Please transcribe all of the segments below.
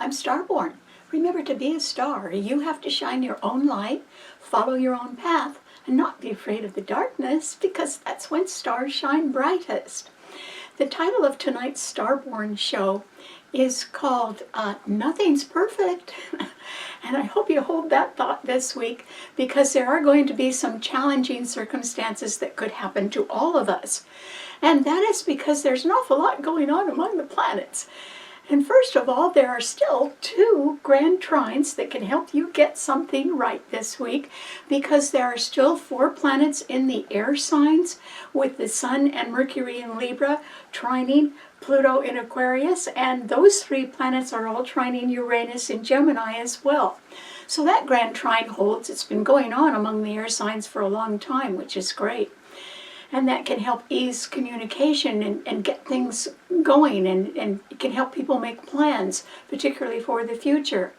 I'm Starborn. Remember, to be a star, you have to shine your own light, follow your own path, and not be afraid of the darkness, because that's when stars shine brightest. The title of tonight's Starborn show is called Nothing's Perfect. And I hope you hold that thought this week, because there are going to be some challenging circumstances that could happen to all of us. And that is because there's an awful lot going on among the planets. And first of all, there are still 2 Grand Trines that can help you get something right this week, because there are still 4 planets in the air signs, with the Sun and Mercury in Libra trining Pluto in Aquarius, and those 3 planets are all trining Uranus in Gemini as well. So that Grand Trine holds. It's been going on among the air signs for a long time, which is great. And that can help ease communication and get things going, and it can help people make plans, particularly for the future.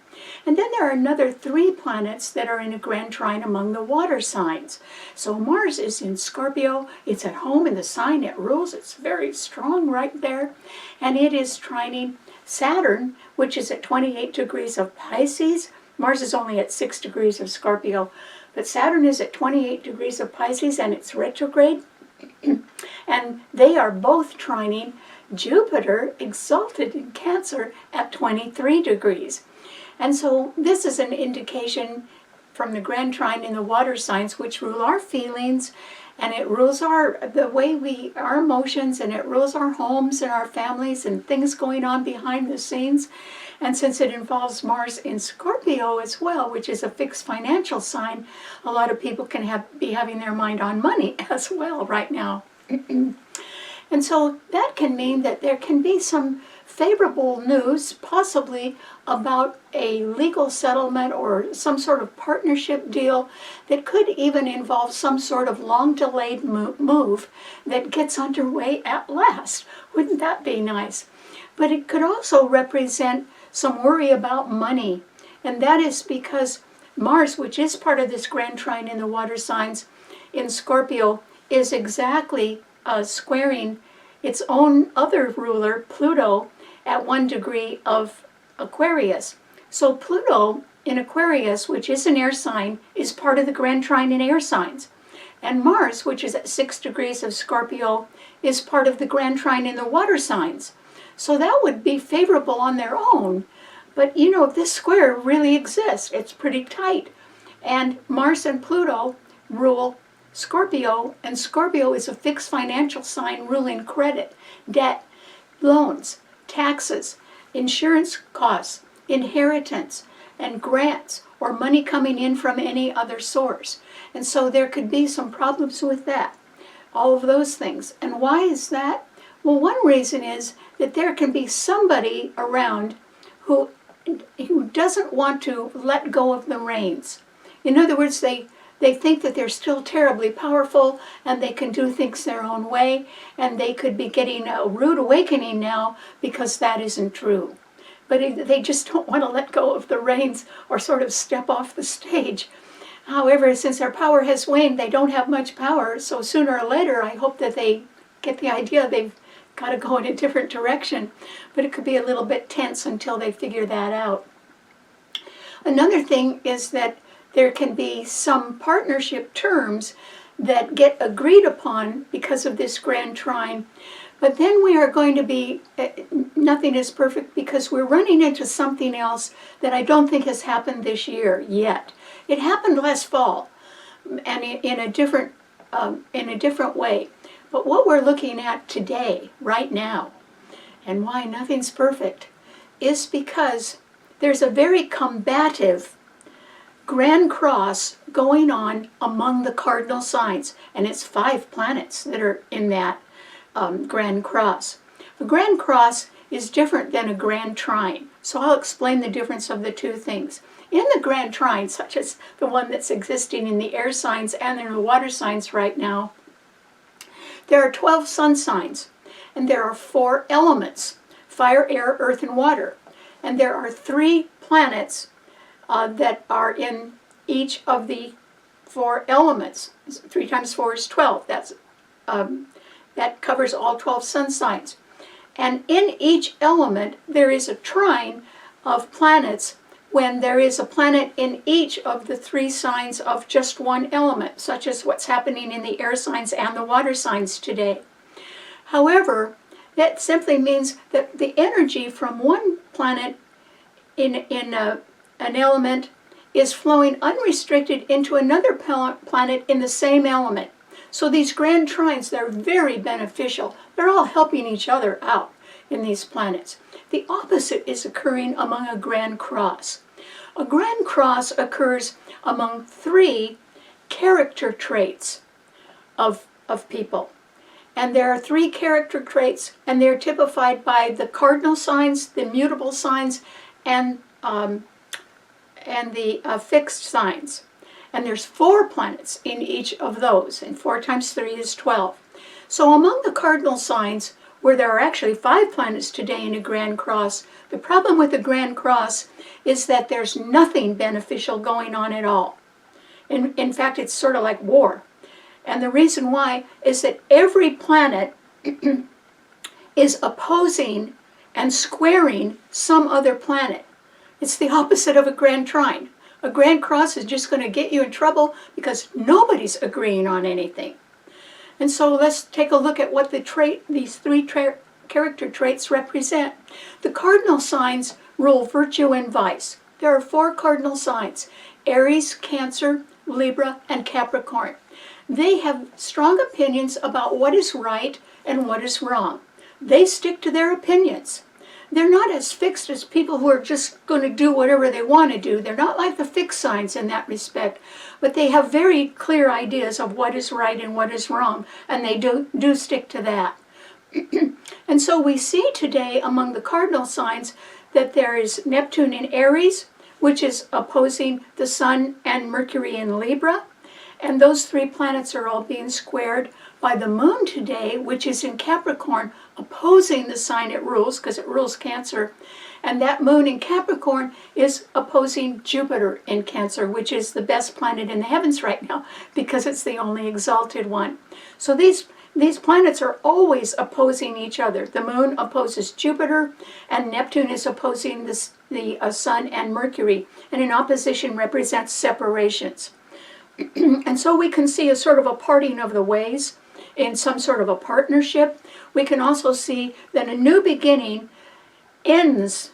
And then there are another 3 planets that are in a Grand Trine among the water signs. So Mars is in Scorpio. It's at home in the sign it rules. It's very strong right there. And it is trining Saturn, which is at 28 degrees of Pisces. Mars is only at 6 degrees of Scorpio. But Saturn is at 28 degrees of Pisces, and it's retrograde. And they are both trining Jupiter, exalted in Cancer, at 23 degrees. And so this is an indication from the Grand Trine in the water signs, which rule our feelings, and it rules the way our emotions, and it rules our homes and our families and things going on behind the scenes. And since it involves Mars in Scorpio as well, which is a fixed financial sign, a lot of people can be having their mind on money as well right now. And so that can mean that there can be some favorable news, possibly about a legal settlement or some sort of partnership deal that could even involve some sort of long-delayed move that gets underway at last. Wouldn't that be nice? But it could also represent some worry about money, and that is because Mars, which is part of this Grand Trine in the water signs in Scorpio, is exactly squaring its own other ruler, Pluto, at 1 degree of Aquarius. So Pluto in Aquarius, which is an air sign, is part of the Grand Trine in air signs. And Mars, which is at 6 degrees of Scorpio, is part of the Grand Trine in the water signs. So that would be favorable on their own. But you know, this square really exists. It's pretty tight. And Mars and Pluto rule Scorpio, and Scorpio is a fixed financial sign ruling credit, debt, loans, taxes, insurance costs, inheritance, and grants, or money coming in from any other source. And so there could be some problems with that. All of those things. And why is that? Well, one reason is that there can be somebody around who doesn't want to let go of the reins. In other words, they think that they're still terribly powerful and they can do things their own way, and they could be getting a rude awakening now because that isn't true. But they just don't want to let go of the reins or sort of step off the stage. However, since their power has waned, they don't have much power, so sooner or later I hope that they get the idea they've got to go in a different direction. But it could be a little bit tense until they figure that out. Another thing is that there can be some partnership terms that get agreed upon because of this Grand Trine. But then we are going to be, nothing is perfect, because we're running into something else that I don't think has happened this year yet. It happened last fall, and in a different way. But what we're looking at today, right now, and why nothing's perfect, is because there's a very combative Grand Cross going on among the Cardinal Signs, and it's 5 planets that are in that Grand Cross. The Grand Cross is different than a Grand Trine, so I'll explain the difference of the 2 things. In the Grand Trine, such as the one that's existing in the air signs and in the water signs right now, there are 12 sun signs, and there are 4 elements: fire, air, earth, and water. And there are 3 planets that are in each of the 4 elements. 3 times 4 is 12. That covers all 12 sun signs. And in each element, there is a trine of planets when there is a planet in each of the 3 signs of just one element, such as what's happening in the air signs and the water signs today. However, that simply means that the energy from one planet in an element is flowing unrestricted into another planet in the same element. So these grand trines, they're very beneficial. They're all helping each other out in these planets. The opposite is occurring among a grand cross. A grand cross occurs among 3 character traits of people. And there are 3 character traits, and they're typified by the cardinal signs, the mutable signs, and the fixed signs. And there's 4 planets in each of those, and 4 times 3 is 12. So among the cardinal signs, where there are actually 5 planets today in a grand cross, the problem with the grand cross is that there's nothing beneficial going on at all. In fact, it's sort of like war. And the reason why is that every planet is opposing and squaring some other planet. It's the opposite of a grand trine. A grand cross is just going to get you in trouble because nobody's agreeing on anything. And so let's take a look at what these 3 character traits represent. The cardinal signs rule virtue and vice. There are 4 cardinal signs: Aries, Cancer, Libra, and Capricorn. They have strong opinions about what is right and what is wrong. They stick to their opinions. They're not as fixed as people who are just going to do whatever they want to do. They're not like the fixed signs in that respect, but they have very clear ideas of what is right and what is wrong, and they do stick to that. And so we see today among the cardinal signs that there is Neptune in Aries, which is opposing the Sun and Mercury in Libra, and those 3 planets are all being squared by the Moon today, which is in Capricorn, opposing the sign it rules, because it rules Cancer. And that Moon in Capricorn is opposing Jupiter in Cancer, which is the best planet in the heavens right now, because it's the only exalted one. So these planets are always opposing each other. The Moon opposes Jupiter, and Neptune is opposing the Sun and Mercury. And an opposition represents separations. And so we can see a sort of a parting of the ways in some sort of a partnership. We can also see that a new beginning ends,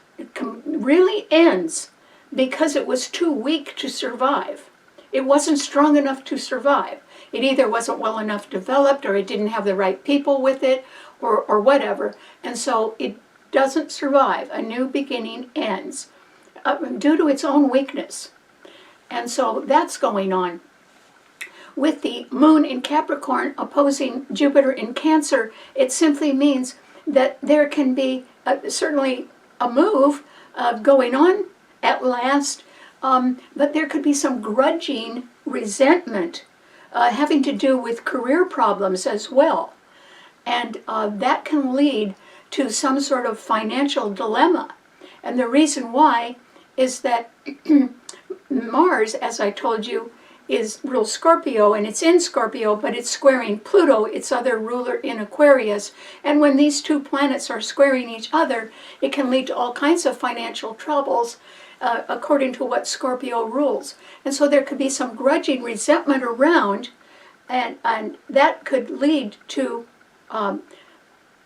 really ends, because it was too weak to survive. It wasn't strong enough to survive. It either wasn't well enough developed, or it didn't have the right people with it, or whatever. And so it doesn't survive. A new beginning ends due to its own weakness. And so that's going on. With the Moon in Capricorn opposing Jupiter in Cancer, it simply means that there can be certainly a move going on at last, but there could be some grudging resentment having to do with career problems as well. And that can lead to some sort of financial dilemma. And the reason why is that Mars, as I told you, rules Scorpio, and it's in Scorpio, but it's squaring Pluto, its other ruler in Aquarius. And when these two planets are squaring each other, it can lead to all kinds of financial troubles according to what Scorpio rules. And so there could be some grudging resentment around, and that could lead to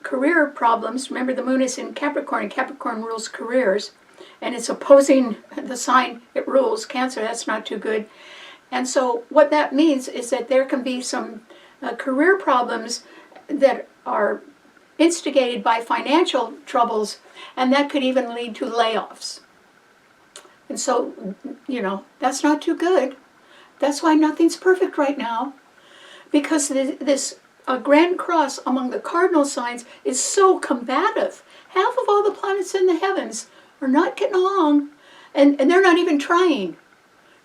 career problems. Remember, the Moon is in Capricorn, and Capricorn rules careers, and it's opposing the sign it rules, Cancer. That's not too good. And so what that means is that there can be some career problems that are instigated by financial troubles, and that could even lead to layoffs. And so, you know, that's not too good. That's why nothing's perfect right now, because this grand cross among the cardinal signs is so combative. Half of all the planets in the heavens are not getting along, and they're not even trying.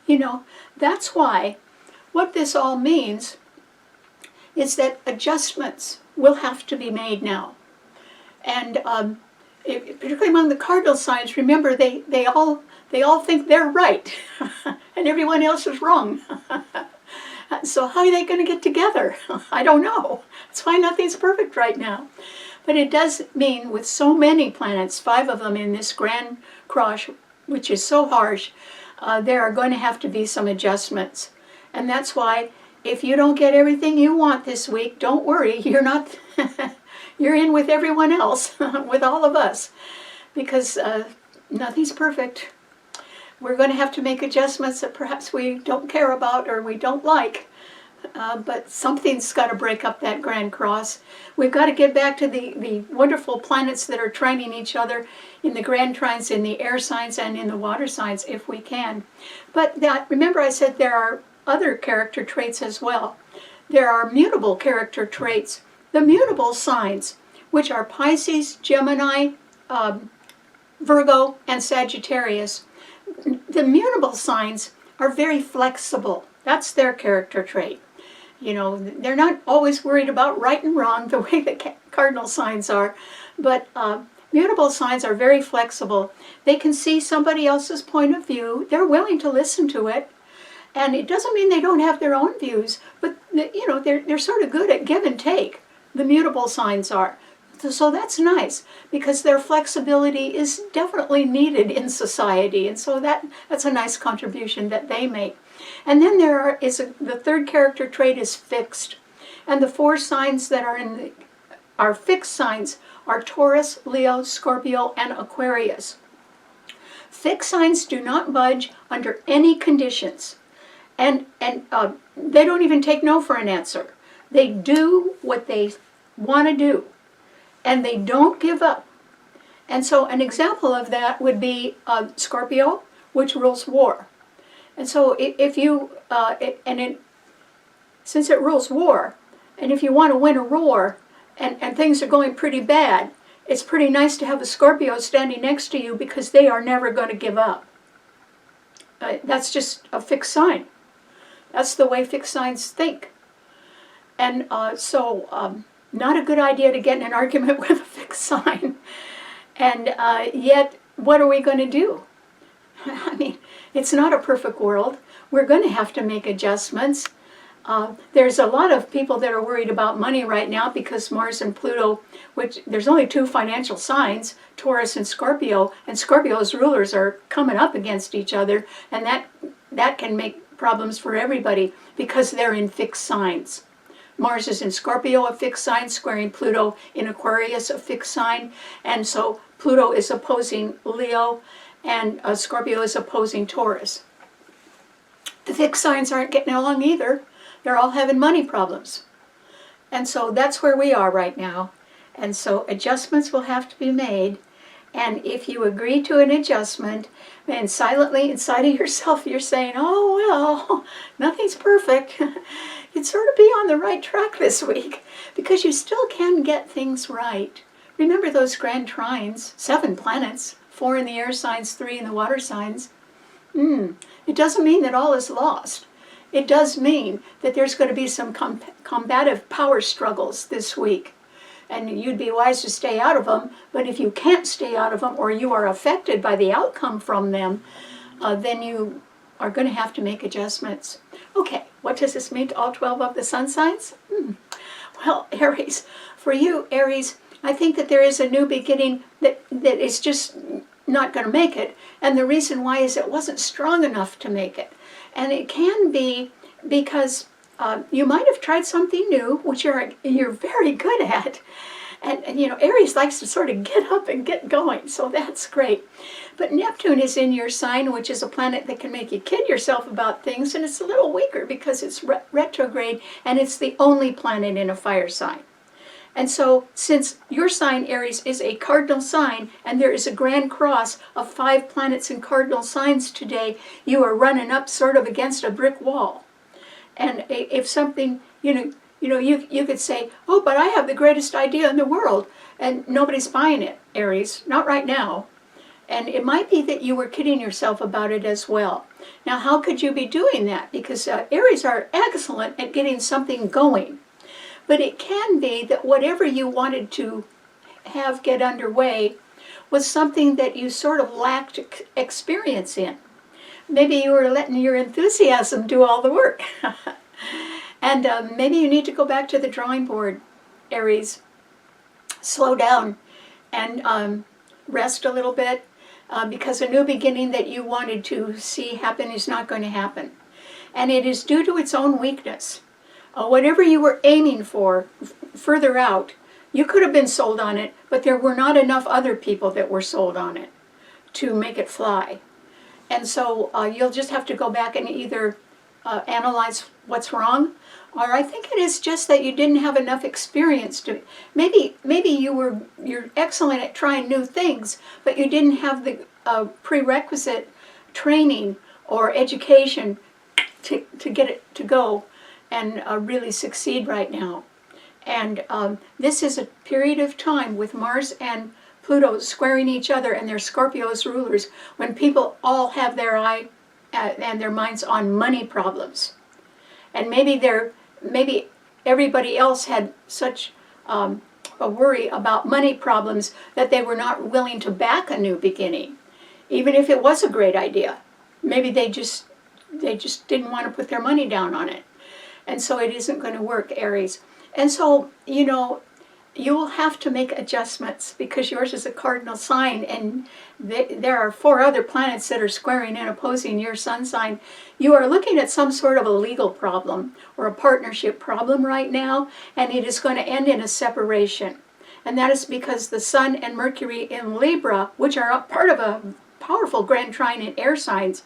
You know, that's why what this all means is that adjustments will have to be made now. And particularly among the cardinal signs, remember, they all think they're right and everyone else is wrong. So how are they going to get together? I don't know. That's why nothing's perfect right now. But it does mean with so many planets, 5 of them in this grand cross, which is so harsh, there are going to have to be some adjustments. And that's why if you don't get everything you want this week, don't worry, you're not, you're in with everyone else, with all of us, because nothing's perfect. We're going to have to make adjustments that perhaps we don't care about or we don't like. But something's got to break up that Grand Cross. We've got to get back to the wonderful planets that are trining each other in the Grand Trines, in the air signs, and in the water signs, if we can. But remember I said there are other character traits as well. There are mutable character traits. The mutable signs, which are Pisces, Gemini, Virgo, and Sagittarius. The mutable signs are very flexible. That's their character trait. You know, they're not always worried about right and wrong the way the cardinal signs are, but mutable signs are very flexible. They can see somebody else's point of view. They're willing to listen to it, and it doesn't mean they don't have their own views, but you know, they're sort of good at give and take. The mutable signs are. So that's nice, because their flexibility is definitely needed in society, and so that's a nice contribution that they make. And then the third character trait is fixed, and the 4 signs that are fixed signs are Taurus, Leo, Scorpio, and Aquarius. Fixed signs do not budge under any conditions, and they don't even take no for an answer. They do what they want to do, and they don't give up. And so an example of that would be Scorpio, which rules war. And so if you, since it rules war, and if you want to win a war, and things are going pretty bad, it's pretty nice to have a Scorpio standing next to you, because they are never going to give up. That's just a fixed sign. That's the way fixed signs think. And not a good idea to get in an argument with a fixed sign. And yet, what are we going to do? I mean, it's not a perfect world. We're going to have to make adjustments. There's a lot of people that are worried about money right now because Mars and Pluto, which there's only 2 financial signs, Taurus and Scorpio's rulers are coming up against each other, and that can make problems for everybody because they're in fixed signs. Mars is in Scorpio, a fixed sign, squaring Pluto in Aquarius, a fixed sign, and so Pluto is opposing Leo, and Scorpio is opposing Taurus. The fixed signs aren't getting along either. They're all having money problems. And so that's where we are right now. And so adjustments will have to be made. And if you agree to an adjustment, then silently inside of yourself you're saying, oh, well, nothing's perfect. You'd sort of be on the right track this week, because you still can get things right. Remember those Grand Trines, 7 planets, 4 in the air signs, 3 in the water signs. It doesn't mean that all is lost. It does mean that there's going to be some combative power struggles this week. And you'd be wise to stay out of them, but if you can't stay out of them, or you are affected by the outcome from them, then you are going to have to make adjustments. Okay, what does this mean to all 12 of the sun signs? Well, Aries, for you, Aries, I think that there is a new beginning that is just not going to make it, and the reason why is it wasn't strong enough to make it. And it can be because you might have tried something new, which you're very good at. And you know, Aries likes to sort of get up and get going, so that's great. But Neptune is in your sign, which is a planet that can make you kid yourself about things, and it's a little weaker because it's retrograde, and it's the only planet in a fire sign. And so, since your sign, Aries, is a cardinal sign, and there is a grand cross of 5 planets in cardinal signs today, you are running up sort of against a brick wall. And if something, you could say, oh, but I have the greatest idea in the world, and nobody's buying it, Aries, not right now. And it might be that you were kidding yourself about it as well. Now, how could you be doing that? Because Aries are excellent at getting something going. But it can be that whatever you wanted to have get underway was something that you sort of lacked experience in. Maybe you were letting your enthusiasm do all the work. And maybe you need to go back to the drawing board, Aries. Slow down and rest a little bit. because a new beginning that you wanted to see happen is not going to happen. And it is due to its own weakness. Whatever you were aiming for further out, you could have been sold on it, but there were not enough other people that were sold on it to make it fly. And so you'll just have to go back and either analyze what's wrong, or I think it is just that you didn't have enough experience to, maybe you're excellent at trying new things, but you didn't have the prerequisite training or education to get it to go and really succeed right now. And this is a period of time with Mars and Pluto squaring each other and their Scorpio's rulers, when people all have their eye and their minds on money problems. And maybe everybody else had such a worry about money problems that they were not willing to back a new beginning, even if it was a great idea. Maybe they just didn't want to put their money down on it. And so it isn't going to work, Aries. And so, you know, you will have to make adjustments because yours is a cardinal sign, and there are 4 other planets that are squaring and opposing your sun sign. You are looking at some sort of a legal problem or a partnership problem right now, and it is going to end in a separation. And that is because the Sun and Mercury in Libra, which are part of a powerful Grand Trine in air signs,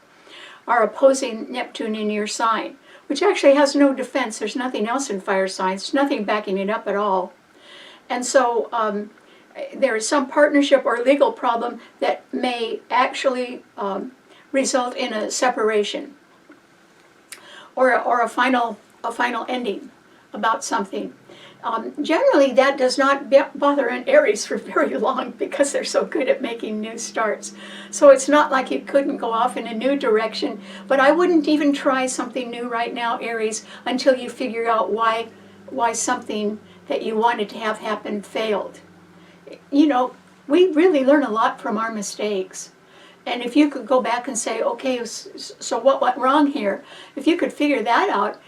are opposing Neptune in your sign, which actually has no defense. There's nothing else in fire signs. There's nothing backing it up at all. And so there is some partnership or legal problem that may actually result in a separation or a final ending about something. Generally, that does not bother an Aries for very long because they're so good at making new starts. So it's not like you couldn't go off in a new direction, but I wouldn't even try something new right now, Aries, until you figure out why something that you wanted to have happen failed. You know, we really learn a lot from our mistakes. And if you could go back and say, okay, so what went wrong here? If you could figure that out,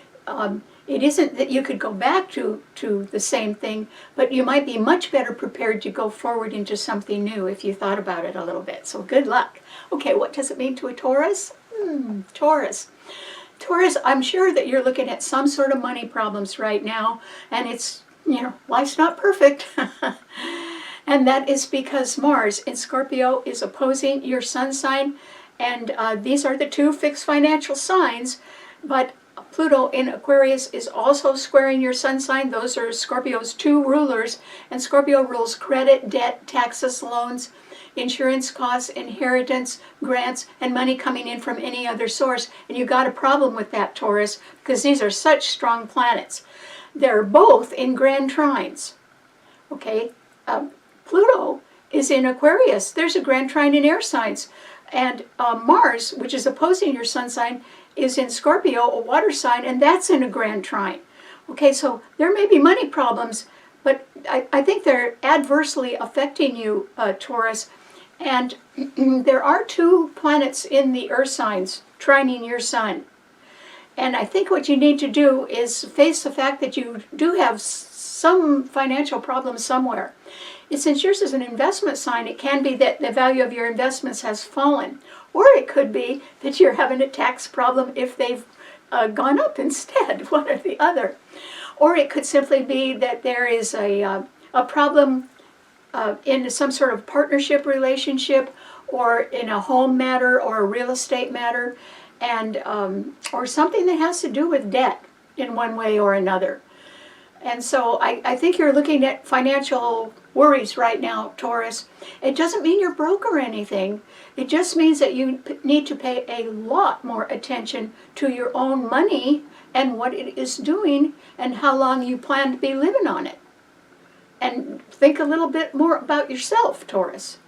it isn't that you could go back to the same thing, but you might be much better prepared to go forward into something new if you thought about it a little bit. So good luck. Okay, what does it mean to a Taurus? Taurus. Taurus, I'm sure that you're looking at some sort of money problems right now, and it's, you know, life's not perfect. And that is because Mars in Scorpio is opposing your sun sign, and these are the 2 fixed financial signs, but Pluto in Aquarius is also squaring your sun sign. Those are Scorpio's 2 rulers, and Scorpio rules credit, debt, taxes, loans, insurance costs, inheritance, grants, and money coming in from any other source. And you got a problem with that, Taurus, because these are such strong planets. They're both in Grand Trines. Okay, Pluto is in Aquarius. There's a Grand Trine in air signs. And Mars, which is opposing your sun sign, is in Scorpio, a water sign, and that's in a Grand Trine. Okay, so there may be money problems, but I think they're adversely affecting you, Taurus. And there are 2 planets in the earth signs trining your sun. And I think what you need to do is face the fact that you do have some financial problems somewhere. And since yours is an investment sign, it can be that the value of your investments has fallen. Or it could be that you're having a tax problem if they've gone up instead, one or the other. Or it could simply be that there is a problem in some sort of partnership relationship, or in a home matter or a real estate matter, and or something that has to do with debt in one way or another. And so I think you're looking at financial worries right now, Taurus. It doesn't mean you're broke or anything. It just means that you need to pay a lot more attention to your own money and what it is doing and how long you plan to be living on it. And think a little bit more about yourself, Taurus.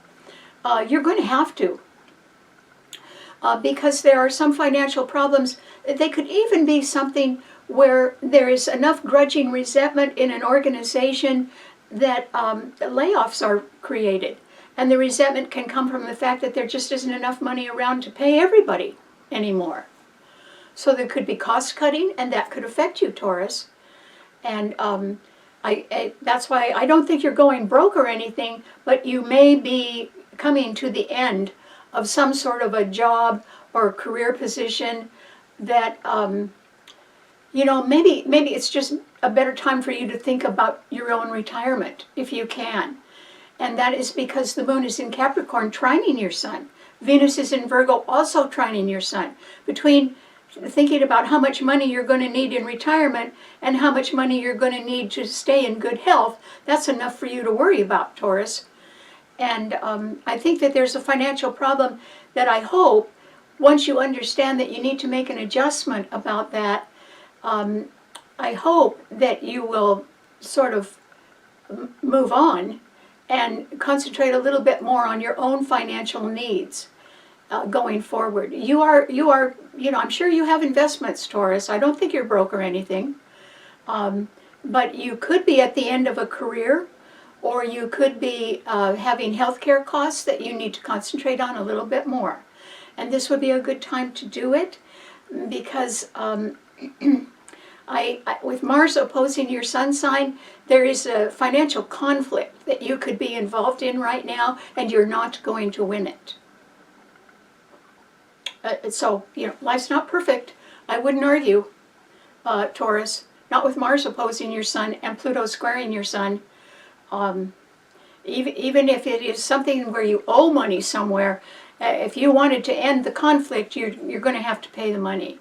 You're going to have to. Because there are some financial problems. They could even be something where there is enough grudging resentment in an organization that layoffs are created. And the resentment can come from the fact that there just isn't enough money around to pay everybody anymore. So there could be cost cutting, and that could affect you, Taurus. And that's why I don't think you're going broke or anything, but you may be coming to the end some sort of a job or career position that, you know, maybe it's just a better time for you to think about your own retirement, if you can. And that is because the moon is in Capricorn trining your sun. Venus is in Virgo also trining your sun. Between thinking about how much money you're going to need in retirement and how much money you're going to need to stay in good health, that's enough for you to worry about, Taurus. And I think that there's a financial problem that I hope, once you understand that you need to make an adjustment about that, I hope that you will sort of move on and concentrate a little bit more on your own financial needs going forward. You are, you know, I'm sure you have investments, Taurus. I don't think you're broke or anything. But you could be at the end of a career, or you could be having healthcare costs that you need to concentrate on a little bit more. And this would be a good time to do it because with Mars opposing your sun sign, there is a financial conflict that you could be involved in right now, and you're not going to win it. So, you know, life's not perfect. I wouldn't argue, Taurus. Not with Mars opposing your sun and Pluto squaring your sun. Even if it is something where you owe money somewhere, if you wanted to end the conflict, you're going to have to pay the money.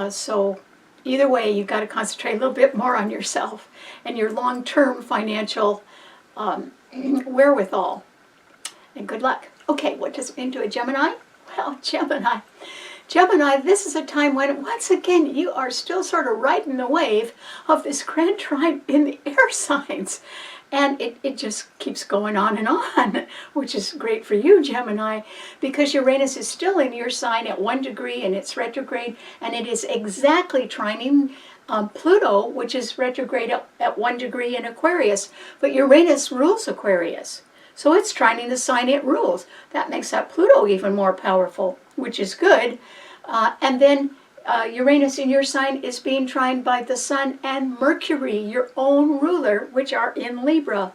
So either way, you've got to concentrate a little bit more on yourself and your long-term financial wherewithal. And good luck. Okay, what does it mean to a Gemini? Well, Gemini, this is a time when, once again, you are still sort of riding the wave of this Grand Trine in the air signs. And it just keeps going on and on, which is great for you, Gemini, because Uranus is still in your sign at 1 degree and it's retrograde, and it is exactly trining Pluto, which is retrograde at 1 degree in Aquarius. But Uranus rules Aquarius, so it's trining the sign it rules. That makes that Pluto even more powerful, which is good. And then Uranus in your sign is being trined by the Sun and Mercury, your own ruler, which are in Libra.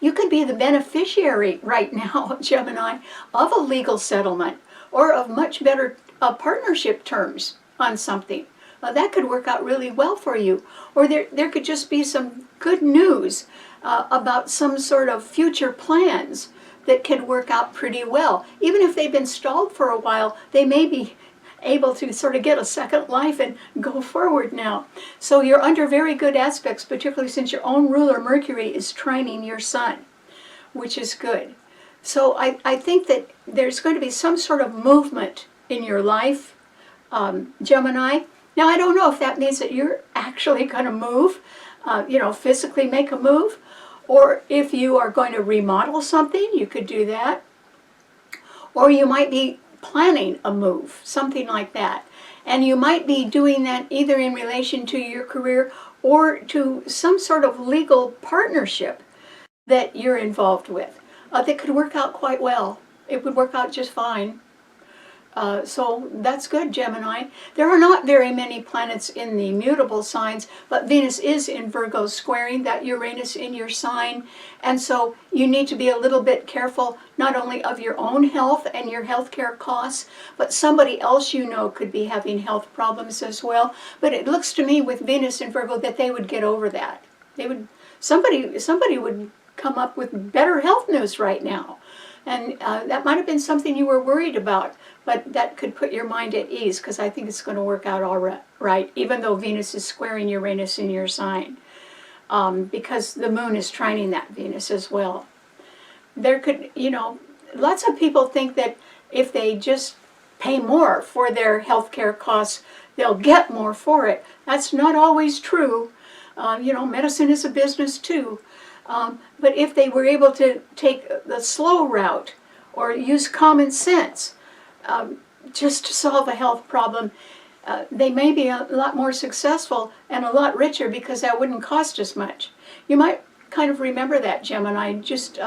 You could be the beneficiary right now, Gemini, of a legal settlement or of much better partnership terms on something. That could work out really well for you. Or there could just be some good news about some sort of future plans that could work out pretty well. Even if they've been stalled for a while, they may be able to sort of get a second life and go forward now. So you're under very good aspects, particularly since your own ruler Mercury is trining your sun, which is good. So I think that there's going to be some sort of movement in your life, Gemini. Now, I don't know if that means that you're actually going to move, physically make a move, or if you are going to remodel something, you could do that. Or you might be planning a move, something like that. And you might be doing that either in relation to your career or to some sort of legal partnership that you're involved with. That could work out quite well. It would work out just fine. So that's good, Gemini. There are not very many planets in the mutable signs, but Venus is in Virgo squaring that Uranus in your sign. And so you need to be a little bit careful, not only of your own health and your healthcare costs, but somebody else you know could be having health problems as well. But it looks to me with Venus in Virgo that they would get over that. Somebody would come up with better health news right now. And that might have been something you were worried about, but that could put your mind at ease, because I think it's going to work out all right, even though Venus is squaring Uranus in your sign, because the moon is trining that Venus as well. There could, lots of people think that if they just pay more for their healthcare costs, they'll get more for it. That's not always true. Medicine is a business too. But if they were able to take the slow route or use common sense just to solve a health problem, they may be a lot more successful and a lot richer because that wouldn't cost as much. You might kind of remember that, Gemini. Just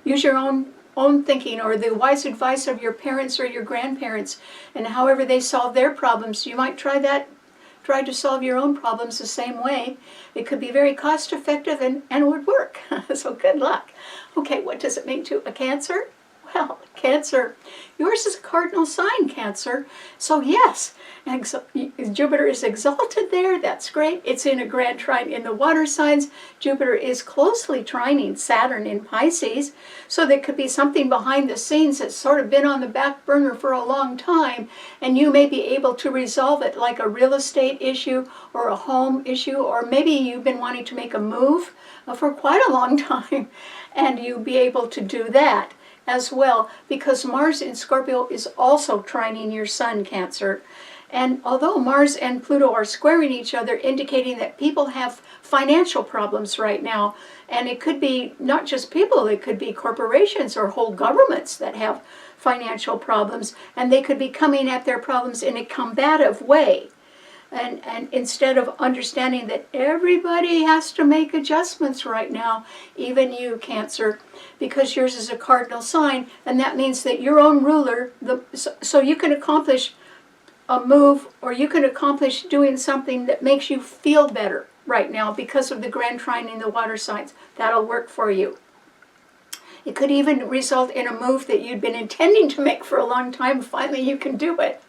use your own thinking or the wise advice of your parents or your grandparents, and however they solve their problems, you might try to solve your own problems the same way. It could be very cost effective and would work. So good luck. Okay, what does it mean to a Cancer? Well, Cancer, yours is a cardinal sign, Cancer. So yes, Jupiter is exalted there. That's great. It's in a Grand Trine in the water signs. Jupiter is closely trining Saturn in Pisces. So there could be something behind the scenes that's sort of been on the back burner for a long time, and you may be able to resolve it, like a real estate issue or a home issue, or maybe you've been wanting to make a move for quite a long time, and you'll be able to do that as well, because Mars in Scorpio is also trining your Sun, Cancer. And although Mars and Pluto are squaring each other, indicating that people have financial problems right now, and it could be not just people, it could be corporations or whole governments that have financial problems, and they could be coming at their problems in a combative way. And instead of understanding that everybody has to make adjustments right now, even you, Cancer, because yours is a cardinal sign, and that means that your own ruler, so you can accomplish a move, or you can accomplish doing something that makes you feel better right now because of the Grand Trine in the water signs. That'll work for you. It could even result in a move that you'd been intending to make for a long time. Finally, you can do it.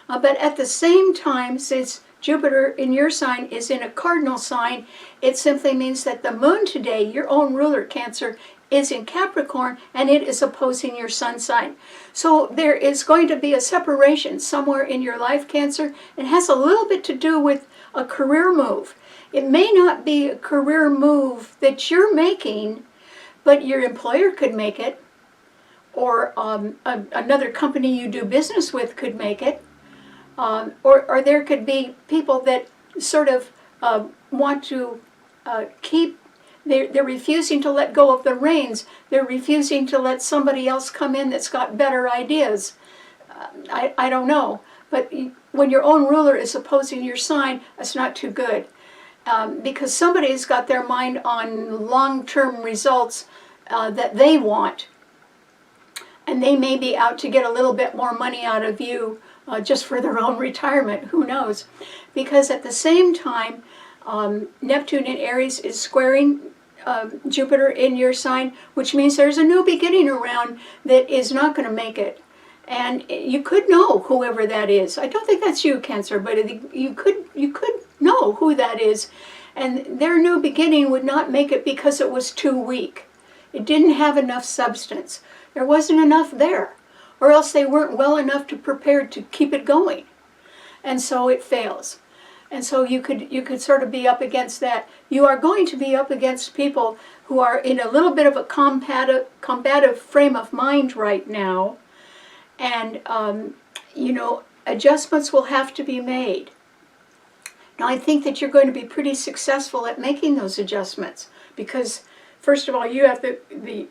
But at the same time, since Jupiter in your sign is in a cardinal sign, it simply means that the moon today, your own ruler, Cancer, is in Capricorn, and it is opposing your Sun sign. So there is going to be a separation somewhere in your life, Cancer. It has a little bit to do with a career move. It may not be a career move that you're making, but your employer could make it, or another company you do business with could make it. Or there could be people that sort of want to they're refusing to let go of the reins. They're refusing to let somebody else come in that's got better ideas. I don't know. But when your own ruler is opposing your sign, that's not too good. Because somebody's got their mind on long-term results that they want. And they may be out to get a little bit more money out of you, just for their own retirement, who knows? Because at the same time, Neptune in Aries is squaring Jupiter in your sign, which means there's a new beginning around that is not going to make it. And you could know whoever that is. I don't think that's you, Cancer, but you could know who that is. And their new beginning would not make it because it was too weak. It didn't have enough substance. There wasn't enough there. Or else they weren't well enough to prepare to keep it going. And so it fails. And so you could sort of be up against that. You are going to be up against people who are in a little bit of a combative frame of mind right now. And, adjustments will have to be made. Now, I think that you're going to be pretty successful at making those adjustments. Because, first of all, you have the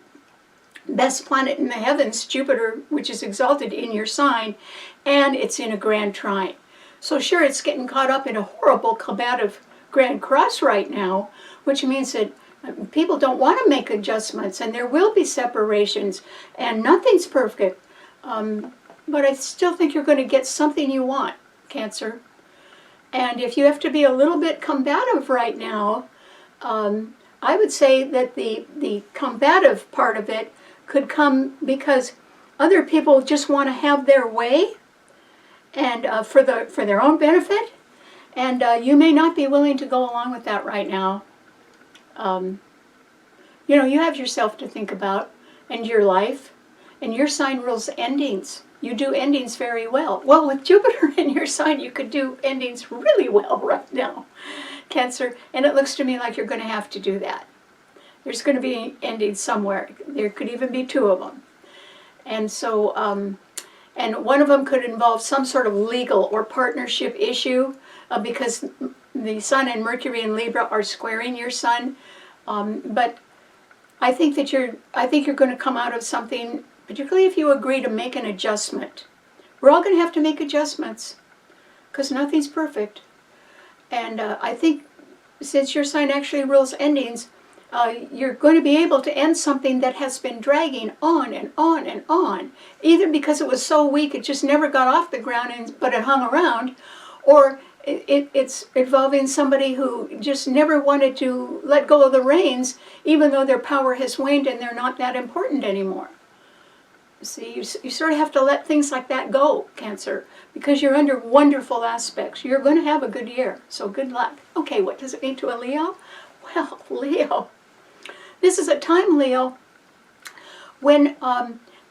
best planet in the heavens, Jupiter, which is exalted in your sign, and it's in a Grand Trine. So sure, it's getting caught up in a horrible combative Grand Cross right now, which means that people don't want to make adjustments, and there will be separations, and nothing's perfect. But I still think you're going to get something you want, Cancer. And if you have to be a little bit combative right now, I would say that the combative part of it could come because other people just want to have their way, and for their own benefit, and you may not be willing to go along with that right now. You have yourself to think about, and your life, and your sign rules endings. You do endings very well. Well, with Jupiter in your sign, you could do endings really well right now, Cancer, and it looks to me like you're going to have to do that. There's going to be endings somewhere. There could even be two of them. And so, and one of them could involve some sort of legal or partnership issue because the Sun and Mercury in Libra are squaring your Sun. But I think that you're going to come out of something, particularly if you agree to make an adjustment. We're all going to have to make adjustments because nothing's perfect. And I think since your sign actually rules endings, you're going to be able to end something that has been dragging on and on and on, either because it was so weak it just never got off the ground but it hung around, or it's involving somebody who just never wanted to let go of the reins, even though their power has waned and they're not that important anymore. See, you sort of have to let things like that go, Cancer, because you're under wonderful aspects. You're going to have a good year, so good luck. Okay, what does it mean to a Leo? Well, Leo, this is a time, Leo, when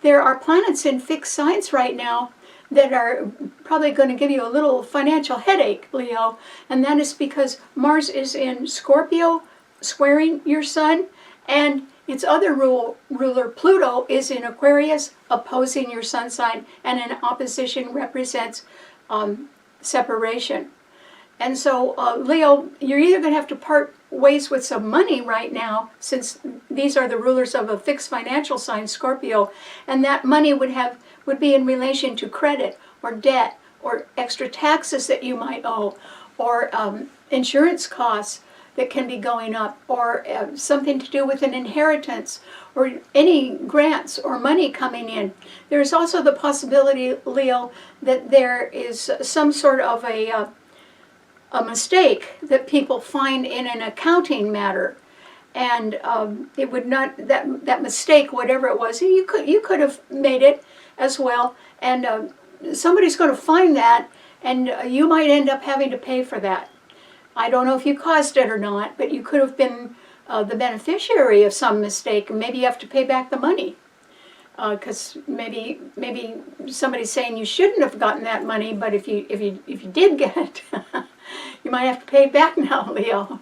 there are planets in fixed signs right now that are probably going to give you a little financial headache, Leo, and that is because Mars is in Scorpio, squaring your sun, and its other ruler, Pluto, is in Aquarius, opposing your sun sign, and an opposition represents separation. And so, Leo, you're either going to have to part ways with some money right now, since these are the rulers of a fixed financial sign, Scorpio, and that money would be in relation to credit or debt or extra taxes that you might owe, or insurance costs that can be going up, or something to do with an inheritance, or any grants or money coming in. There's also the possibility, Leo, that there is some sort of a mistake that people find in an accounting matter, and it would not, that mistake, whatever it was, you could have made it as well, and somebody's going to find that, and you might end up having to pay for that. I don't know if you caused it or not, but you could have been the beneficiary of some mistake, and maybe you have to pay back the money, because maybe somebody's saying you shouldn't have gotten that money, but if you did get it, you might have to pay back now, Leo.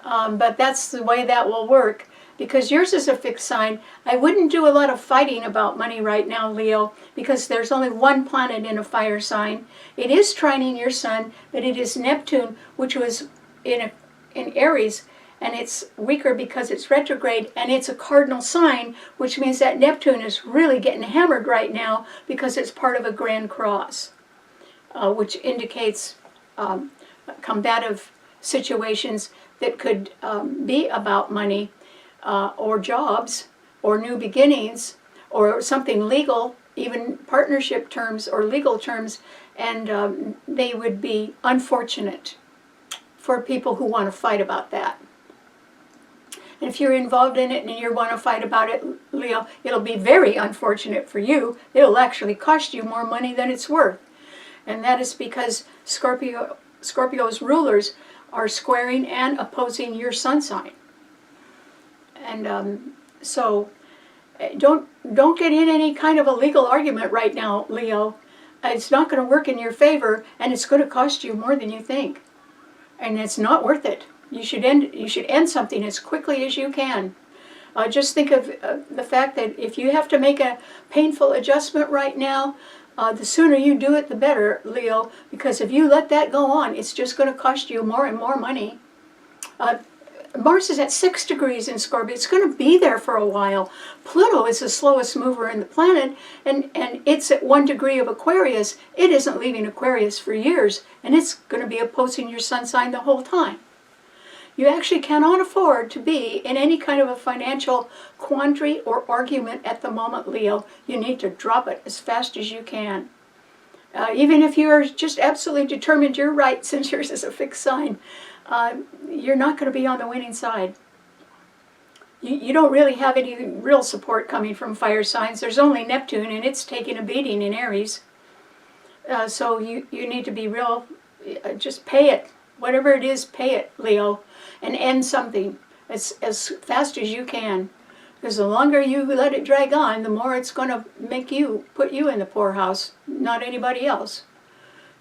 But that's the way that will work, because yours is a fixed sign. I wouldn't do a lot of fighting about money right now, Leo, because there's only one planet in a fire sign. It is trining your sun, but it is Neptune, which was in Aries, and it's weaker because it's retrograde, and it's a cardinal sign, which means that Neptune is really getting hammered right now because it's part of a grand cross, which indicates combative situations that could be about money, or jobs, or new beginnings, or something legal, even partnership terms or legal terms, and they would be unfortunate for people who want to fight about that. And if you're involved in it and you want to fight about it, Leo, it'll be very unfortunate for you. It'll actually cost you more money than it's worth. And that is because Scorpio's rulers are squaring and opposing your sun sign. And so don't get in any kind of a legal argument right now, Leo. It's not going to work in your favor, and it's going to cost you more than you think. And it's not worth it. You should end something as quickly as you can. Just think of the fact that if you have to make a painful adjustment right now, the sooner you do it, the better, Leo, because if you let that go on, it's just going to cost you more and more money. Mars is at 6 degrees in Scorpio. It's going to be there for a while. Pluto is the slowest mover in the planet, and it's at 1 degree of Aquarius. It isn't leaving Aquarius for years, and it's going to be opposing your sun sign the whole time. You actually cannot afford to be in any kind of a financial quandary or argument at the moment, Leo. You need to drop it as fast as you can. Even if you are just absolutely determined you're right, since yours is a fixed sign, you're not going to be on the winning side. You don't really have any real support coming from fire signs. There's only Neptune, and it's taking a beating in Aries. So you need to be real, just pay it. Whatever it is, pay it, Leo, and end something as fast as you can. Because the longer you let it drag on, the more it's going to put you in the poorhouse, not anybody else.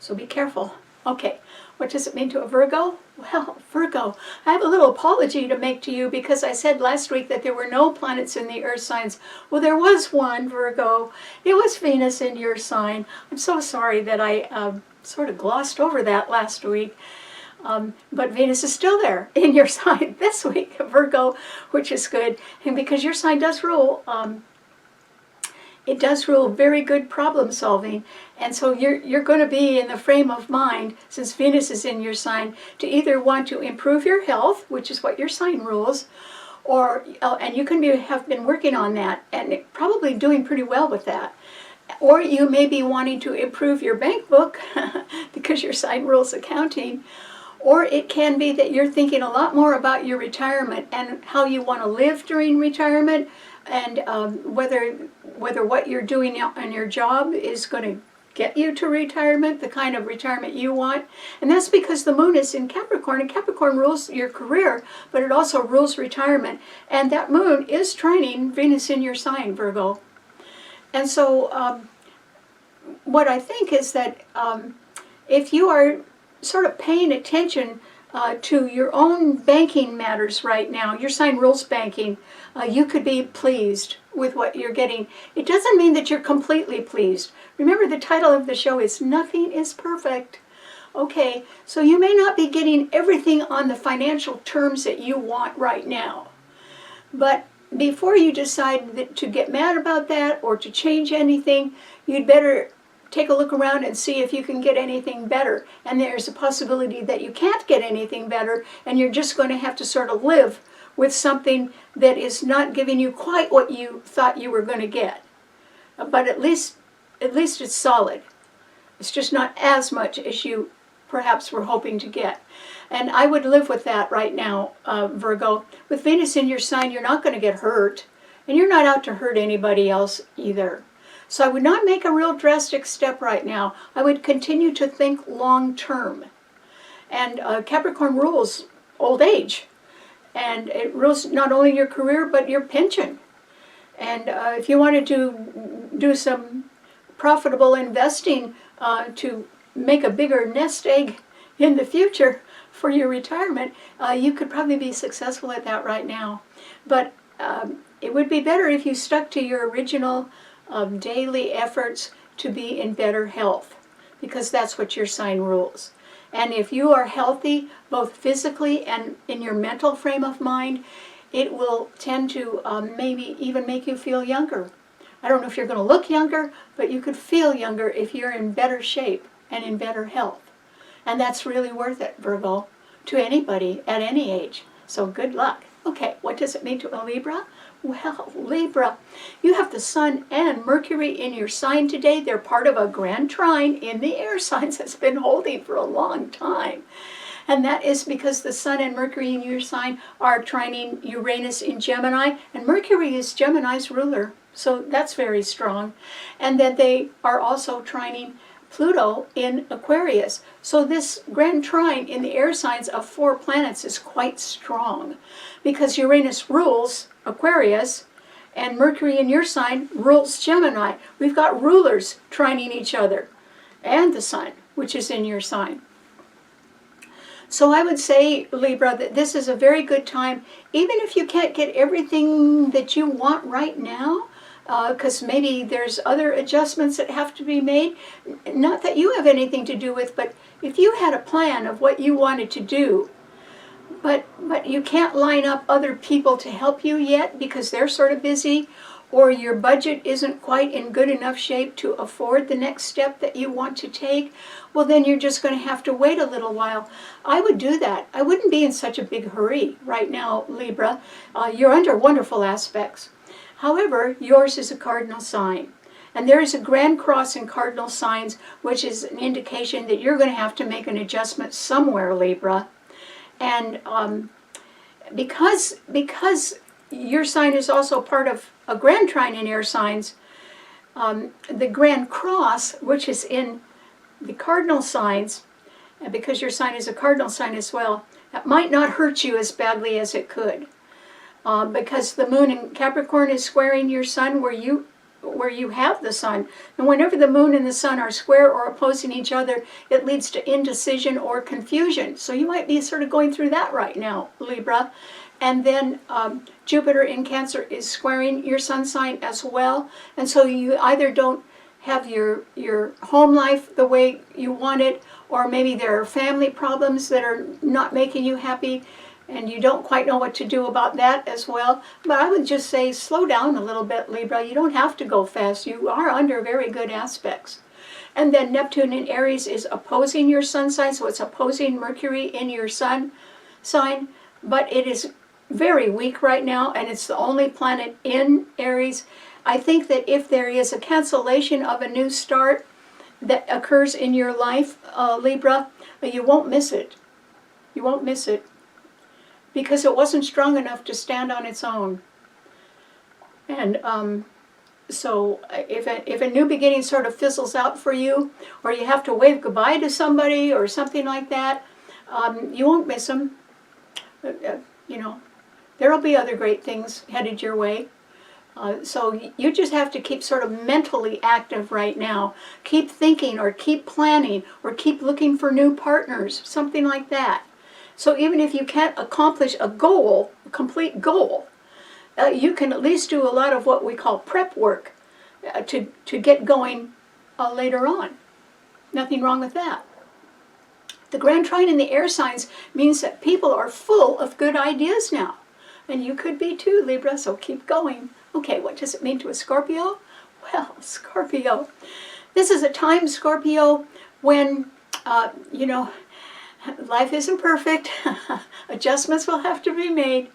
So be careful. Okay, what does it mean to a Virgo? Well, Virgo, I have a little apology to make to you, because I said last week that there were no planets in the earth signs. Well, there was one, Virgo. It was Venus in your sign. I'm so sorry that I sort of glossed over that last week. But Venus is still there in your sign this week, Virgo, which is good. And because your sign does rule, it does rule very good problem solving. And so you're going to be in the frame of mind, since Venus is in your sign, to either want to improve your health, which is what your sign rules, or and you can have been working on that and probably doing pretty well with that. Or you may be wanting to improve your bank book because your sign rules accounting. Or it can be that you're thinking a lot more about your retirement and how you want to live during retirement, And whether what you're doing on your job is going to get you to retirement, the kind of retirement you want. And that's because the moon is in Capricorn, and Capricorn rules your career, but it also rules retirement. And that moon is trining Venus in your sign, Virgo. And so what I think is that if you are sort of paying attention to your own banking matters right now, your sign rules banking, you could be pleased with what you're getting. It doesn't mean that you're completely pleased. Remember, the title of the show is Nothing is Perfect. Okay, so you may not be getting everything on the financial terms that you want right now. But before you decide to get mad about that or to change anything, you'd better take a look around and see if you can get anything better. And there's a possibility that you can't get anything better, and you're just going to have to sort of live with something that is not giving you quite what you thought you were going to get. But at least it's solid. It's just not as much as you perhaps were hoping to get. And I would live with that right now, Virgo. With Venus in your sign, you're not going to get hurt, and you're not out to hurt anybody else either. So I would not make a real drastic step right now. I would continue to think long term. And Capricorn rules old age. And it rules not only your career, but your pension. And if you wanted to do some profitable investing to make a bigger nest egg in the future for your retirement, you could probably be successful at that right now. But it would be better if you stuck to your original daily efforts to be in better health, because that's what your sign rules. And if you are healthy, both physically and in your mental frame of mind, it will tend to maybe even make you feel younger. I don't know if you're going to look younger, but you could feel younger if you're in better shape and in better health. And that's really worth it, Virgo, to anybody at any age. So good luck. Okay, what does it mean to a Libra? Well, Libra, you have the Sun and Mercury in your sign today. They're part of a Grand Trine in the air signs that's been holding for a long time. And that is because the Sun and Mercury in your sign are trining Uranus in Gemini, and Mercury is Gemini's ruler, so that's very strong. And that they are also trining Pluto in Aquarius. So this Grand Trine in the air signs of 4 planets is quite strong, because Uranus rules Aquarius, and Mercury in your sign rules Gemini. We've got rulers trining each other, and the Sun, which is in your sign. So I would say, Libra, that this is a very good time, even if you can't get everything that you want right now, because maybe there's other adjustments that have to be made. Not that you have anything to do with, but if you had a plan of what you wanted to do, but you can't line up other people to help you yet because they're sort of busy, or your budget isn't quite in good enough shape to afford the next step that you want to take, well, then you're just going to have to wait a little while. I would do that. I wouldn't be in such a big hurry right now, Libra. You're under wonderful aspects. However, yours is a cardinal sign. And there is a grand cross in cardinal signs, which is an indication that you're going to have to make an adjustment somewhere, Libra. And because your sign is also part of a Grand Trine in air signs, the Grand Cross, which is in the cardinal signs, and because your sign is a cardinal sign as well, that might not hurt you as badly as it could. Because the moon in Capricorn is squaring your sun where you have the sun. And whenever the moon and the sun are square or opposing each other, it leads to indecision or confusion. So you might be sort of going through that right now, Libra. And then Jupiter in Cancer is squaring your sun sign as well. And so you either don't have your home life the way you want it, or maybe there are family problems that are not making you happy, and you don't quite know what to do about that as well. But I would just say slow down a little bit, Libra. You don't have to go fast. You are under very good aspects. And then Neptune in Aries is opposing your sun sign, so it's opposing Mercury in your sun sign. But it is very weak right now, and it's the only planet in Aries. I think that if there is a cancellation of a new start that occurs in your life, Libra, you won't miss it. You won't miss it, because it wasn't strong enough to stand on its own. And so if a new beginning sort of fizzles out for you, or you have to wave goodbye to somebody or something like that, you won't miss them. You know, there'll be other great things headed your way. So you just have to keep sort of mentally active right now. Keep thinking, or keep planning, or keep looking for new partners, something like that. So even if you can't accomplish a goal, a complete goal, you can at least do a lot of what we call prep work to get going later on. Nothing wrong with that. The Grand Trine in the air signs means that people are full of good ideas now. And you could be too, Libra, so keep going. Okay, what does it mean to a Scorpio? Well, Scorpio, this is a time, Scorpio, when, you know, life isn't perfect. Adjustments will have to be made.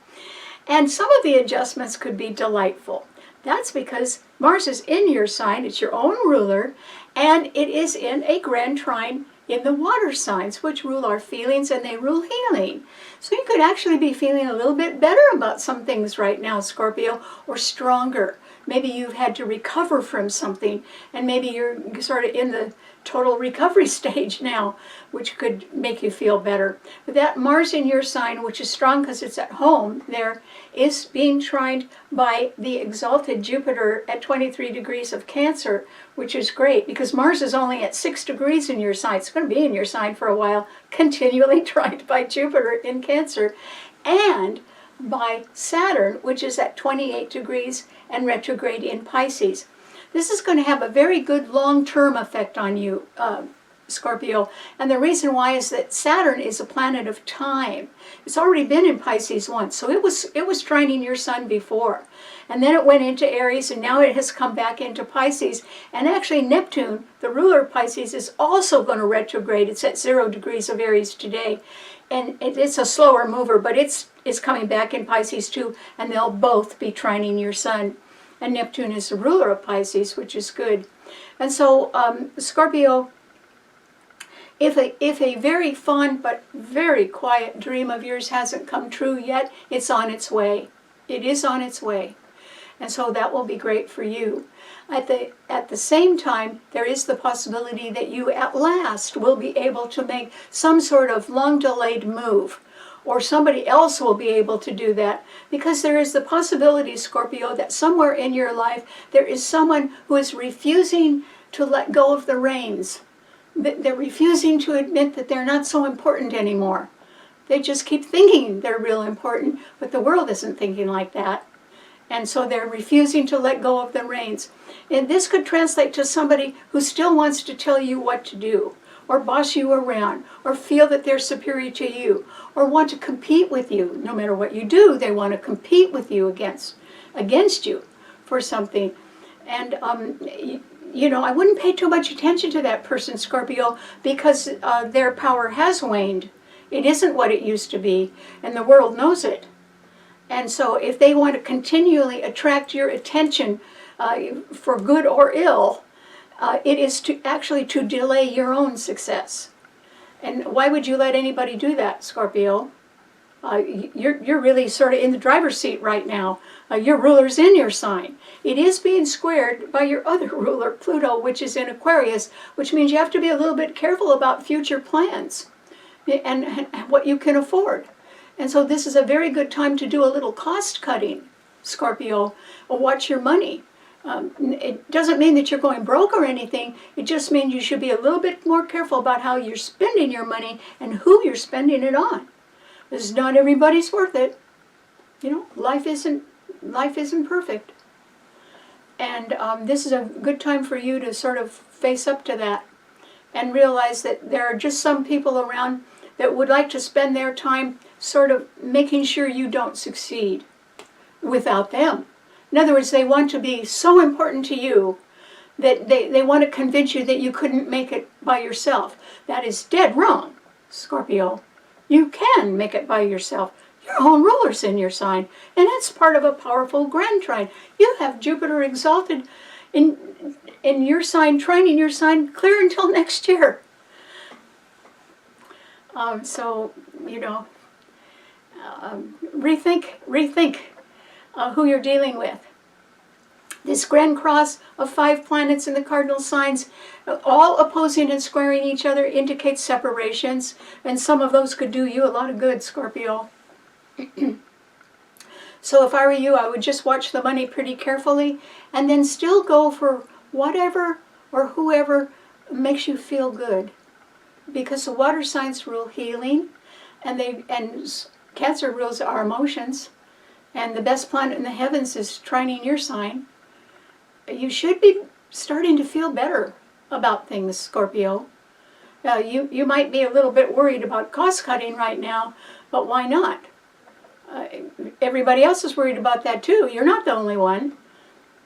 And some of the adjustments could be delightful. That's because Mars is in your sign, it's your own ruler, and it is in a Grand Trine in the water signs, which rule our feelings and they rule healing. So you could actually be feeling a little bit better about some things right now, Scorpio, or stronger. Maybe you've had to recover from something, and maybe you're sort of in the total recovery stage now, which could make you feel better. But that Mars in your sign, which is strong because it's at home there, is being trined by the exalted Jupiter at 23 degrees of Cancer, which is great because Mars is only at 6 degrees in your sign. It's going to be in your sign for a while, continually trined by Jupiter in Cancer, and by Saturn, which is at 28 degrees and retrograde in Pisces. This is going to have a very good long-term effect on you, Scorpio. And the reason why is that Saturn is a planet of time. It's already been in Pisces once, so it was trining your sun before. And then it went into Aries, and now it has come back into Pisces. And actually Neptune, the ruler of Pisces, is also going to retrograde. It's at 0 degrees of Aries today. And it's a slower mover, but it's coming back in Pisces too, and they'll both be trining your sun. And Neptune is the ruler of Pisces, which is good. And so, Scorpio, if a very fond but very quiet dream of yours hasn't come true yet, it's on its way. It is on its way. And so that will be great for you. At the same time, there is the possibility that you at last will be able to make some sort of long-delayed move, or somebody else will be able to do that, because there is the possibility, Scorpio, that somewhere in your life there is someone who is refusing to let go of the reins. They're refusing to admit that they're not so important anymore. They just keep thinking they're real important, but the world isn't thinking like that. And so they're refusing to let go of the reins. And this could translate to somebody who still wants to tell you what to do, or boss you around, or feel that they're superior to you, or want to compete with you. No matter what you do, they want to compete with you against you for something. And you know, I wouldn't pay too much attention to that person, Scorpio, because their power has waned. It isn't what it used to be, and the world knows it. And so if they want to continually attract your attention for good or ill, it is actually to delay your own success. And why would you let anybody do that, Scorpio? You're really sort of in the driver's seat right now. Your ruler's in your sign. It is being squared by your other ruler, Pluto, which is in Aquarius, which means you have to be a little bit careful about future plans and what you can afford. And so this is a very good time to do a little cost cutting, Scorpio, or watch your money. It doesn't mean that you're going broke or anything. It just means you should be a little bit more careful about how you're spending your money and who you're spending it on. Because not everybody's worth it. You know, life isn't perfect. And this is a good time for you to sort of face up to that and realize that there are just some people around that would like to spend their time sort of making sure you don't succeed without them. In other words, they want to be so important to you that they want to convince you that you couldn't make it by yourself. That is dead wrong, Scorpio. You can make it by yourself. Your own ruler's in your sign, and it's part of a powerful Grand Trine. You have Jupiter exalted in your sign, trining your sign, clear until next year. So, you know, rethink who you're dealing with. This grand cross of 5 planets in the cardinal signs, all opposing and squaring each other, indicates separations, and some of those could do you a lot of good, Scorpio. So if I were you, I would just watch the money pretty carefully, and then still go for whatever or whoever makes you feel good. Because the water signs rule healing, and Cancer rules our emotions, and the best planet in the heavens is trining your sign. You should be starting to feel better about things, Scorpio. You might be a little bit worried about cost cutting right now, but why not? Everybody else is worried about that too. You're not the only one.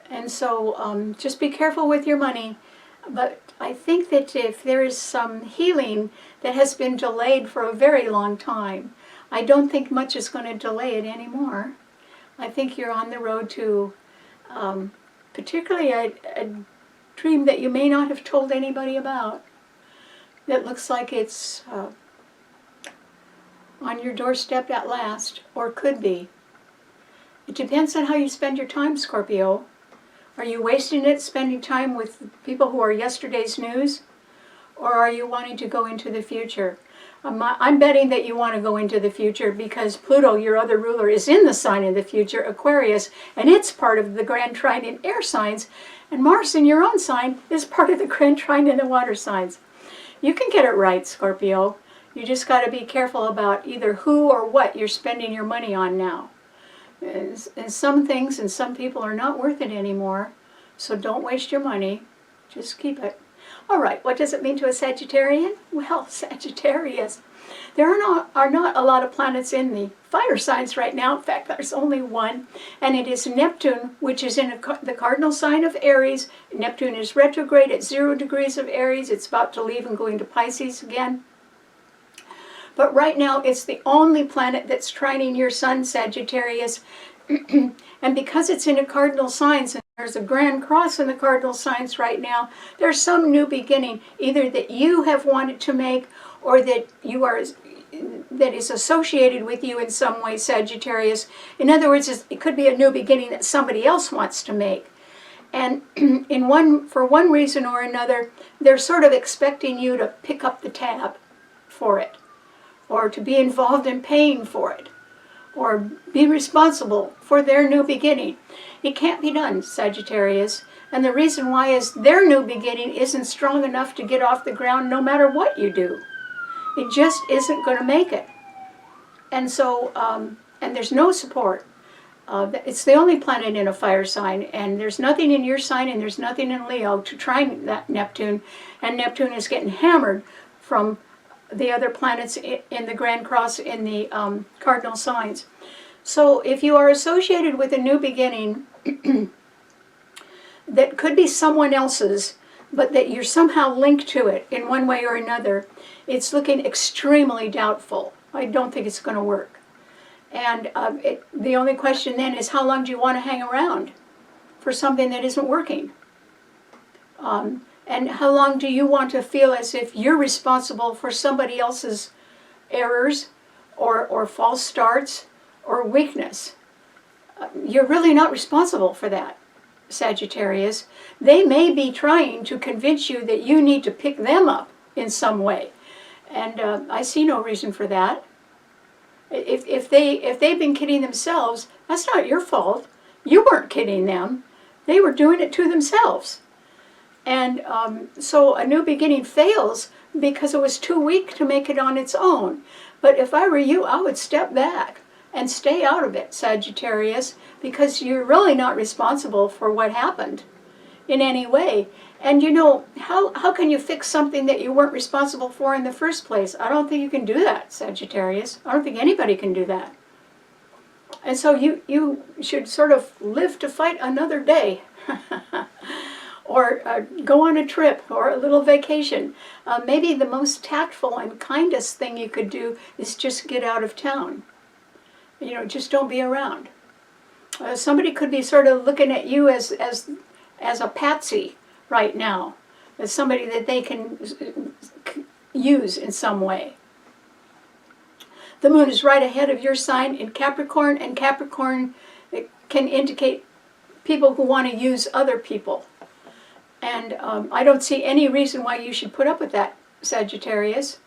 And so just be careful with your money. But I think that if there is some healing that has been delayed for a very long time, I don't think much is going to delay it anymore. I think you're on the road to particularly a dream that you may not have told anybody about, that looks like it's on your doorstep at last, or could be. It depends on how you spend your time, Scorpio. Are you wasting it spending time with people who are yesterday's news, or are you wanting to go into the future? I'm betting that you want to go into the future, because Pluto, your other ruler, is in the sign of the future, Aquarius, and it's part of the Grand Trine in air signs, and Mars in your own sign is part of the Grand Trine in the water signs. You can get it right, Scorpio. You just got to be careful about either who or what you're spending your money on now. And some things and some people are not worth it anymore, so don't waste your money. Just keep it. All right, what does it mean to a Sagittarian? Well, Sagittarius, there are not a lot of planets in the fire signs right now. In fact, there's only one, and it is Neptune, which is in the cardinal sign of Aries. Neptune is retrograde at 0 degrees of Aries. It's about to leave and go into Pisces again. But right now, it's the only planet that's trining your sun, Sagittarius. And because it's in a cardinal signs, and there's a grand cross in the cardinal signs right now, there's some new beginning, either that you have wanted to make, or that is associated with you in some way, Sagittarius. In other words, it could be a new beginning that somebody else wants to make. And for one reason or another, they're sort of expecting you to pick up the tab for it, or to be involved in paying for it, or be responsible for their new beginning. It can't be done, Sagittarius. And the reason why is their new beginning isn't strong enough to get off the ground no matter what you do. It just isn't going to make it. And so, and there's no support. It's the only planet in a fire sign, and there's nothing in your sign, and there's nothing in Leo to try that Neptune. And Neptune is getting hammered from the other planets in the Grand Cross in the cardinal signs. So if you are associated with a new beginning that could be someone else's, but that you're somehow linked to it in one way or another, it's looking extremely doubtful. I don't think it's going to work. And the only question then is, how long do you want to hang around for something that isn't working? And how long do you want to feel as if you're responsible for somebody else's errors or false starts or weakness? You're really not responsible for that, Sagittarius. They may be trying to convince you that you need to pick them up in some way. And I see no reason for that. If they've been kidding themselves, that's not your fault. You weren't kidding them. They were doing it to themselves. And so a new beginning fails because it was too weak to make it on its own. But if I were you, I would step back and stay out of it, Sagittarius, because you're really not responsible for what happened in any way. And you know, how can you fix something that you weren't responsible for in the first place? I don't think you can do that, Sagittarius. I don't think anybody can do that. And so you should sort of live to fight another day. Or go on a trip or a little vacation. Maybe the most tactful and kindest thing you could do is just get out of town. You know, just don't be around. Somebody could be sort of looking at you as a patsy right now, as somebody that they can use in some way. The moon is right ahead of your sign in Capricorn, and Capricorn can indicate people who want to use other people. And I don't see any reason why you should put up with that, Sagittarius.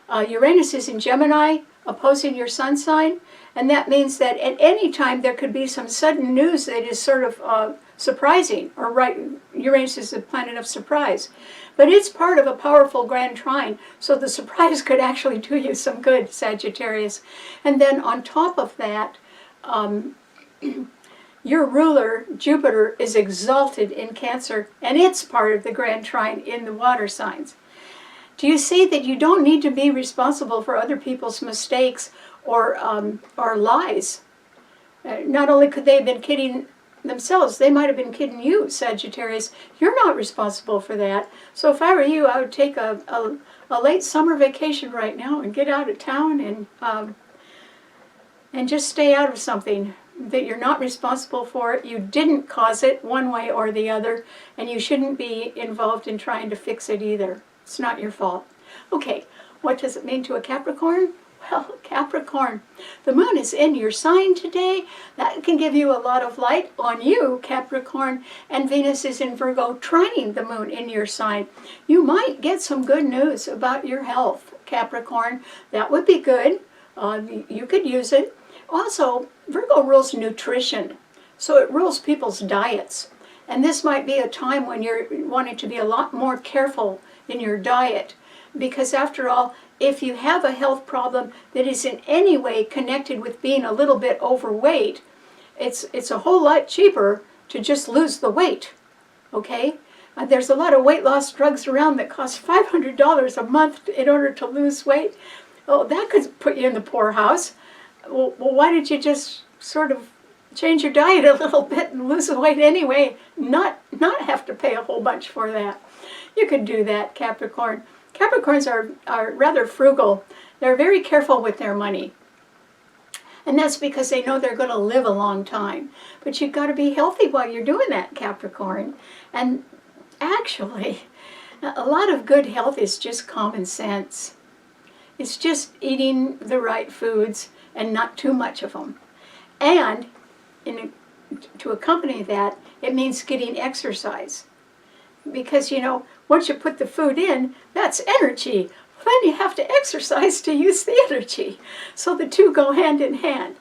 Uranus is in Gemini, opposing your sun sign, and that means that at any time there could be some sudden news that is sort of surprising, or right, Uranus is the planet of surprise. But it's part of a powerful Grand Trine, so the surprise could actually do you some good, Sagittarius. And then on top of that, your ruler, Jupiter, is exalted in Cancer, and it's part of the Grand Trine in the water signs. Do you see that you don't need to be responsible for other people's mistakes or lies? Not only could they have been kidding themselves, they might have been kidding you, Sagittarius. You're not responsible for that. So if I were you, I would take a late summer vacation right now and get out of town and just stay out of something that you're not responsible for. You didn't cause it one way or the other, and you shouldn't be involved in trying to fix it either. It's not your fault. Okay, what does it mean to a Capricorn? Well, Capricorn, the moon is in your sign today. That can give you a lot of light on you, Capricorn, and Venus is in Virgo, trining the moon in your sign. You might get some good news about your health, Capricorn. That would be good. You could use it. Also, Virgo rules nutrition, so it rules people's diets. And this might be a time when you're wanting to be a lot more careful in your diet, because after all, if you have a health problem that is in any way connected with being a little bit overweight, it's a whole lot cheaper to just lose the weight, okay? There's a lot of weight loss drugs around that cost $500 a month in order to lose weight. Oh, that could put you in the poorhouse. Well, why did you just sort of change your diet a little bit and lose the weight anyway, not have to pay a whole bunch for that? You could do that, Capricorn. Capricorns are rather frugal. They're very careful with their money. And that's because they know they're going to live a long time. But you've got to be healthy while you're doing that, Capricorn. And actually, a lot of good health is just common sense. It's just eating the right foods and not too much of them. And to accompany that, it means getting exercise. Because, you know, once you put the food in, that's energy. Then you have to exercise to use the energy. So the two go hand in hand.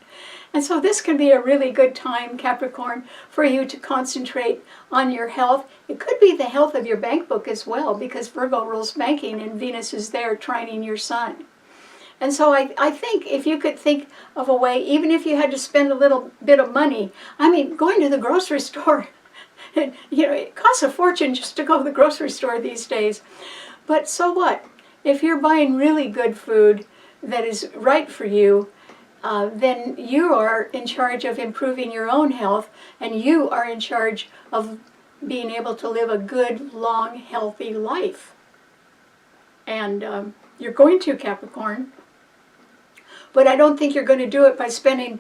And so this can be a really good time, Capricorn, for you to concentrate on your health. It could be the health of your bank book as well, because Virgo rules banking and Venus is there trining your sun. And so I think if you could think of a way, even if you had to spend a little bit of money, I mean, going to the grocery store, you know, it costs a fortune just to go to the grocery store these days. But so what? If you're buying really good food that is right for you, then you are in charge of improving your own health, and you are in charge of being able to live a good, long, healthy life. And you're going to, Capricorn. But I don't think you're going to do it by spending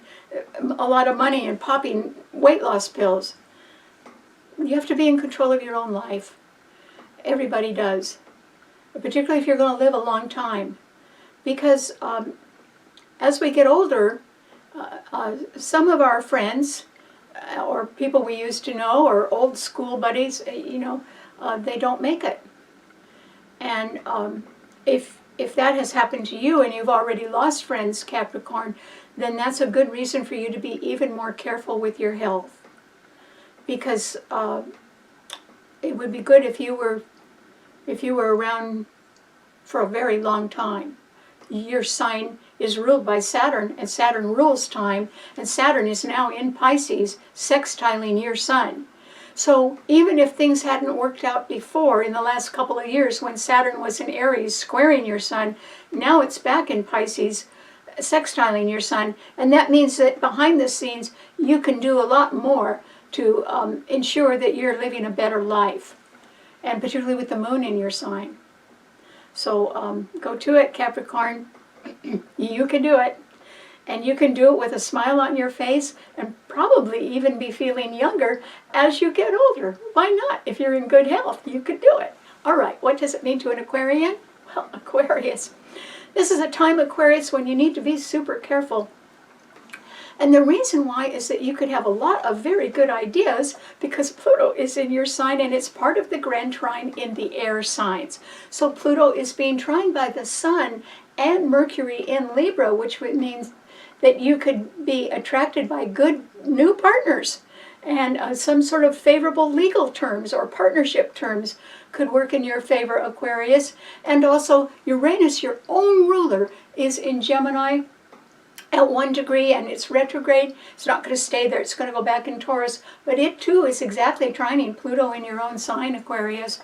a lot of money and popping weight loss pills. You have to be in control of your own life. Everybody does. Particularly if you're going to live a long time. Because as we get older, some of our friends or people we used to know or old school buddies, you know, they don't make it. And if that has happened to you and you've already lost friends, Capricorn, then that's a good reason for you to be even more careful with your health. Because it would be good if you were around for a very long time. Your sign is ruled by Saturn, and Saturn rules time, and Saturn is now in Pisces, sextiling your sun. So even if things hadn't worked out before in the last couple of years when Saturn was in Aries squaring your sun, now it's back in Pisces sextiling your sun, and that means that behind the scenes you can do a lot more to ensure that you're living a better life, and particularly with the moon in your sign. So go to it, Capricorn. You can do it. And you can do it with a smile on your face and probably even be feeling younger as you get older. Why not? If you're in good health, you could do it. All right, what does it mean to an Aquarian? Well, Aquarius. This is a time, Aquarius, when you need to be super careful. And the reason why is that you could have a lot of very good ideas because Pluto is in your sign and it's part of the Grand Trine in the air signs. So Pluto is being trined by the Sun and Mercury in Libra, which means that you could be attracted by good new partners. And some sort of favorable legal terms or partnership terms could work in your favor, Aquarius. And also Uranus, your own ruler, is in Gemini at 1 degree and it's retrograde. It's not going to stay there. It's going to go back in Taurus. But it too is exactly trining Pluto in your own sign, Aquarius.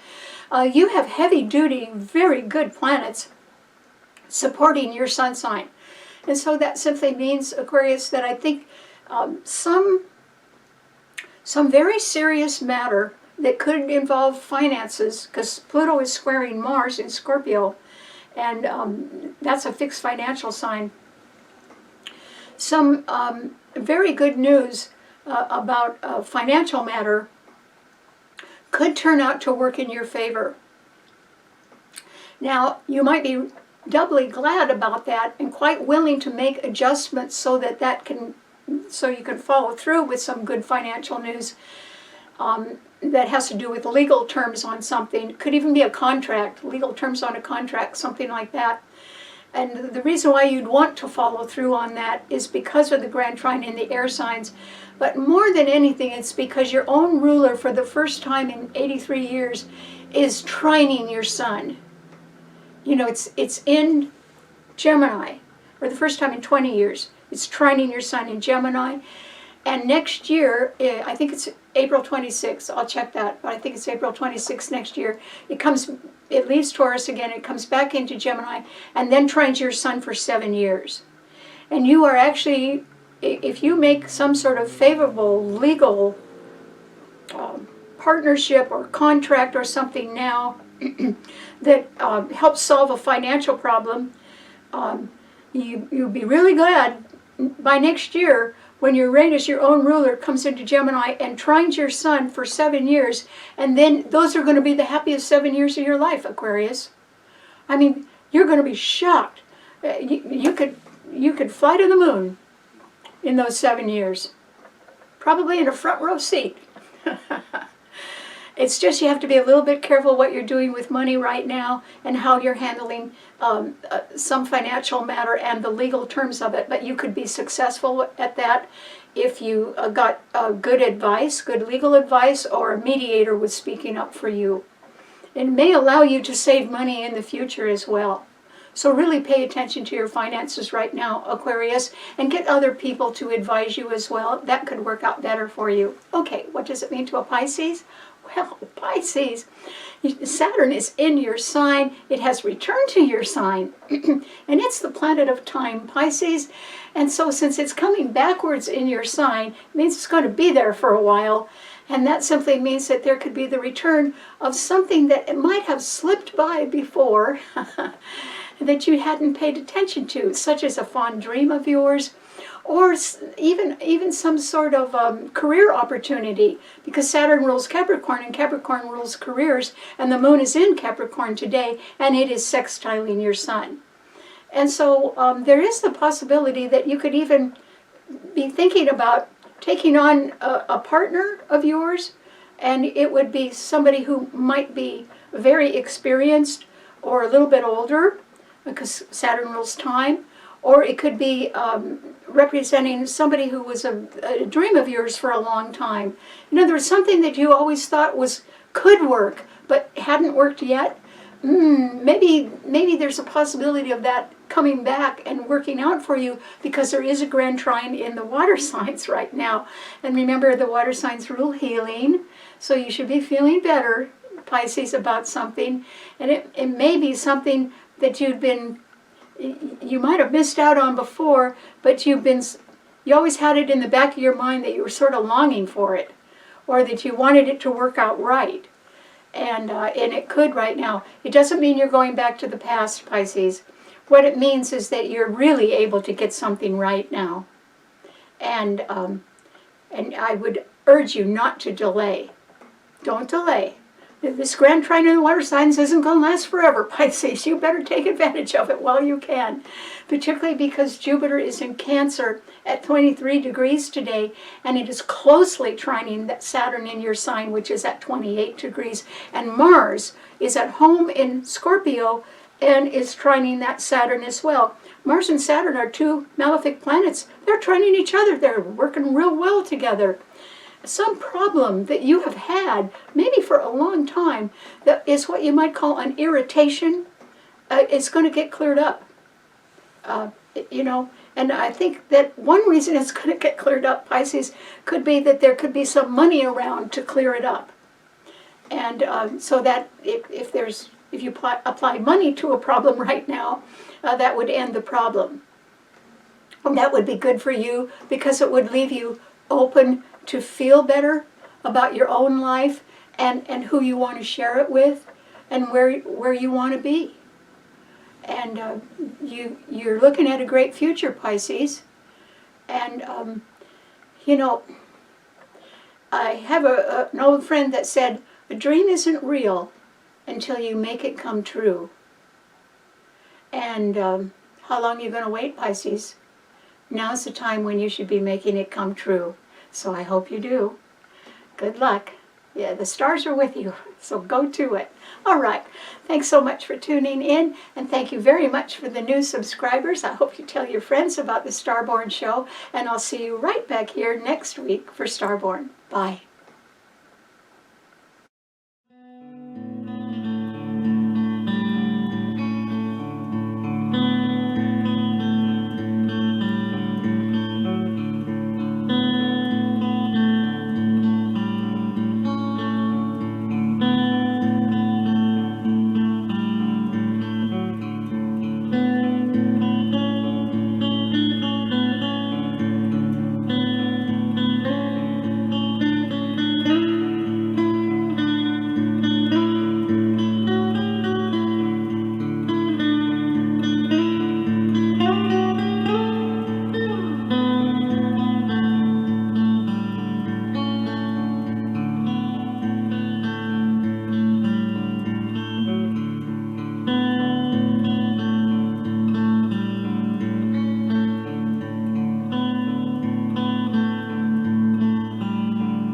You have heavy-duty, very good planets supporting your sun sign. And so that simply means, Aquarius, that I think some very serious matter that could involve finances, because Pluto is squaring Mars in Scorpio, and that's a fixed financial sign. Some very good news about a financial matter could turn out to work in your favor. Now, you might be doubly glad about that and quite willing to make adjustments so that you can follow through with some good financial news that has to do with legal terms on something. It could even be a contract, legal terms on a contract, something like that. And the reason why you'd want to follow through on that is because of the Grand Trine in the air signs. But more than anything, it's because your own ruler, for the first time in 83 years, is trining your sun. You know, it's in Gemini, for the first time in 20 years. It's trining your sun in Gemini. And next year, I think it's April 26th, I'll check that, but I think it's April 26th next year. It leaves Taurus again, it comes back into Gemini, and then trines your sun for 7 years. And you are actually, if you make some sort of favorable legal partnership or contract or something now that helps solve a financial problem, you'll be really glad by next year when Uranus, your own ruler, comes into Gemini and trines your sun for 7 years, and then those are going to be the happiest 7 years of your life, Aquarius. I mean, you're going to be shocked. You could fly to the moon in those 7 years, probably in a front row seat. It's just you have to be a little bit careful what you're doing with money right now and how you're handling some financial matter and the legal terms of it. But you could be successful at that if you got good advice, good legal advice, or a mediator was speaking up for you. It may allow you to save money in the future as well. So really pay attention to your finances right now, Aquarius, and get other people to advise you as well. That could work out better for you. Okay, what does it mean to a Pisces? Well, Pisces, Saturn is in your sign. It has returned to your sign, and it's the planet of time, Pisces. And so since it's coming backwards in your sign, it means it's going to be there for a while. And that simply means that there could be the return of something that might have slipped by before that you hadn't paid attention to, such as a fond dream of yours, or even some sort of career opportunity, because Saturn rules Capricorn and Capricorn rules careers, and the moon is in Capricorn today, and it is sextiling your sun. And so there is the possibility that you could even be thinking about taking on a partner of yours, and it would be somebody who might be very experienced or a little bit older, because Saturn rules time, or it could be representing somebody who was a dream of yours for a long time. In other words, something that you always thought could work, but hadn't worked yet. Maybe there's a possibility of that coming back and working out for you, because there is a Grand Trine in the water signs right now. And remember, the water signs rule healing, so you should be feeling better, Pisces, about something. And it may be something that you might have missed out on before, but you always had it in the back of your mind that you were sort of longing for it, or that you wanted it to work out right. And it could right now. It doesn't mean you're going back to the past, Pisces. What it means is that you're really able to get something right now. And I would urge you not to delay. Don't delay. This Grand Trine in the water signs isn't going to last forever, Pisces. You better take advantage of it while you can, particularly because Jupiter is in Cancer at 23 degrees today, and it is closely trining that Saturn in your sign, which is at 28 degrees, and Mars is at home in Scorpio and is trining that Saturn as well. Mars and Saturn are two malefic planets. They're trining each other. They're working real well together. Some problem that you have had, maybe for a long time, that is what you might call an irritation, is going to get cleared up. You know, and I think that one reason it's going to get cleared up, Pisces, could be that there could be some money around to clear it up. And so that if you apply money to a problem right now, that would end the problem. And that would be good for you because it would leave you open to feel better about your own life and who you want to share it with and where you want to be. And you're looking at a great future, Pisces. And, you know, I have an old friend that said, a dream isn't real until you make it come true. And how long are you going to wait, Pisces? Now's the time when you should be making it come true. So I hope you do. Good luck. Yeah, the stars are with you, so go to it. All right. Thanks so much for tuning in, and thank you very much for the new subscribers. I hope you tell your friends about the STARBORN show, and I'll see you right back here next week for STARBORN. Bye.